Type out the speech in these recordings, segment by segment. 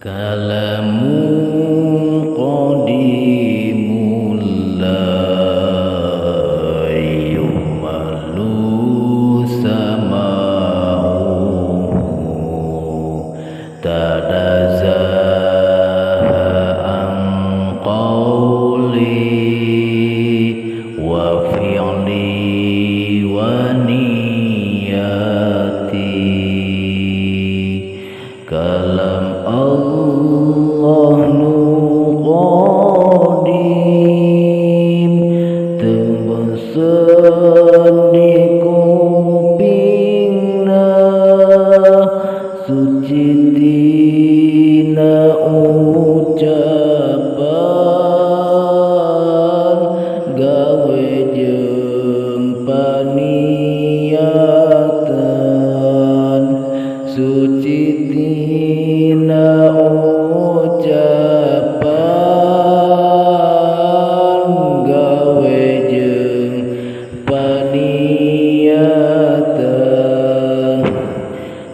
Kalamun qadimul la yumalu sama'u tadazaha an qawli wa fi'li wa niyati. Kalam Allah nu qadim tembeseun di kupingna, suci tina ucapan gawe jeung paniatan, suci tina ucapan gawe jeung paniatan.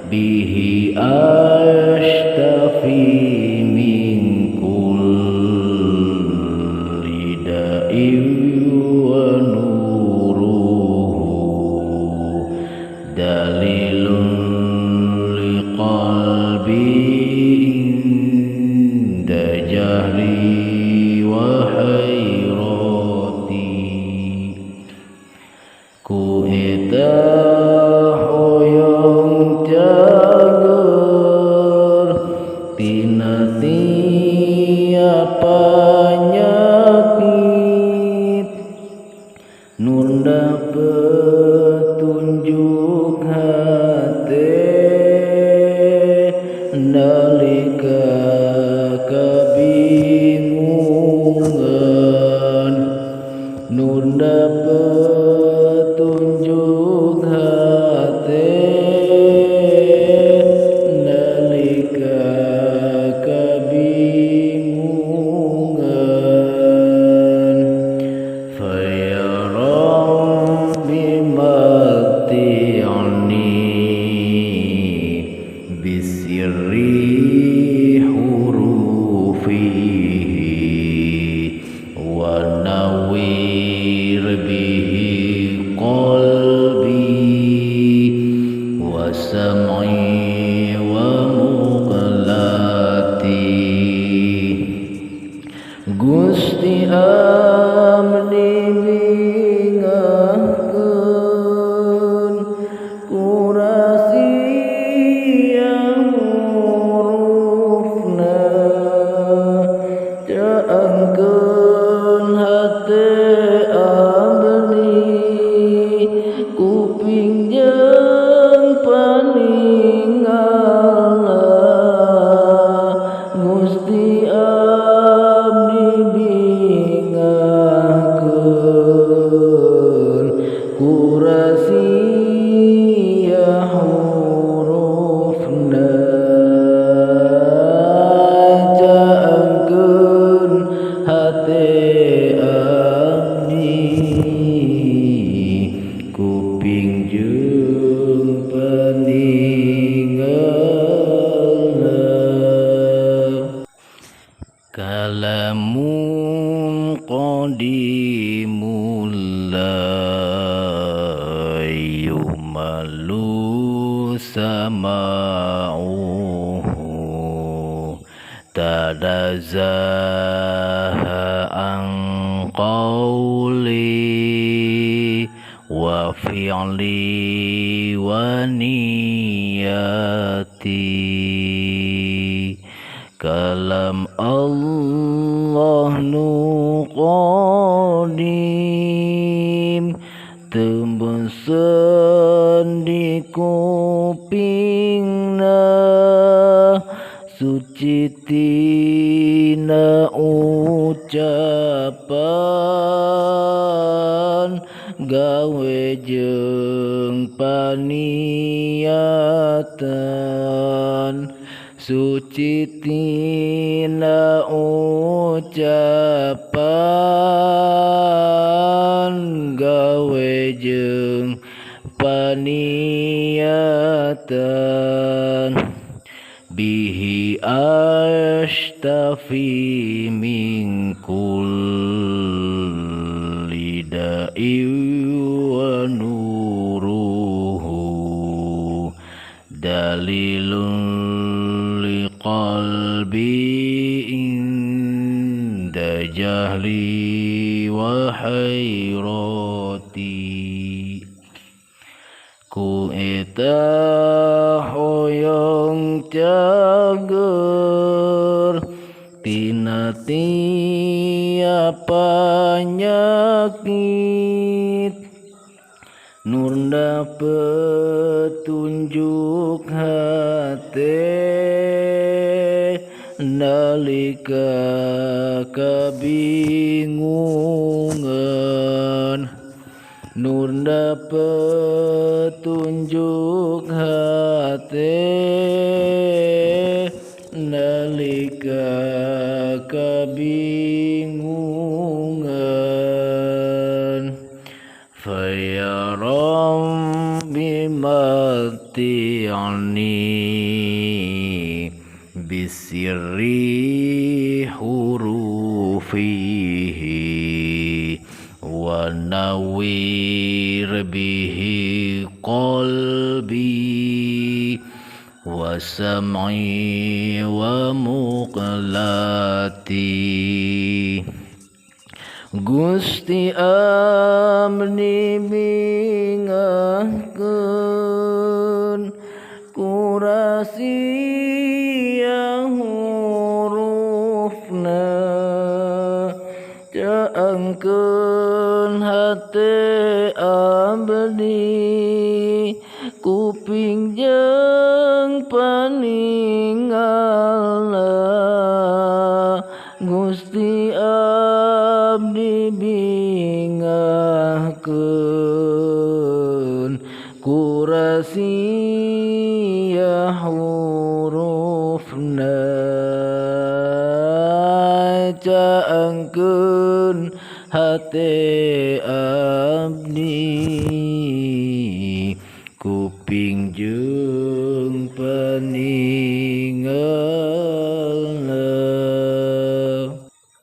Bihi ashtafi min kulli da'in wa nuruhu dalilun liqalbi inda jahri wa hayrati. Ku eta hoyong cager tina tiap panyakit, nunda petunjuk hate nalika kabingungan, nunda petunjuk hate nalika kabingungan. Faya Rabbi mati'ni bisirri hurufihi wa nawwir bihi qalbi wa sam'i wa muqlati. Gusti amni bingahkeun kurasiang hurufna, caangkeun hate abdi kuping jeung paninggalna. Gusti abdi bingahkeun kurasiah hurufna, caangkeun hate abdi kuping jeung paninggalna. Kalamun qadimul la yumalu sama'uhu tadazaha an qawli wa fi'li wa niyati. Kalam Allah nu qadim tembeseun di kupingna, suci tina ucapan gawe jeung paniatan, suci tina ucapan gawe jeung paniatan. Bihi ashtafi min kulli da'i wa nuruhu dalilun liqalbi inda jahli wa hayrati. Ku eta hoyong cager tina tiap panyakit, nurna petunjuk hate nalika kabingungan, nurna petunjuk hate nalika kabingungan. Fayaram bimati'ni bisirri hurufihi wa nawwir bihi qalbi wa sam'i wa muqlati. Gusti amni bingahkeun kurasia hurufna, caangkeun hate abdi kuping jeung paningalna. Gusti abdi bingahkeun kurasia hurufna, caangkeun hate abdi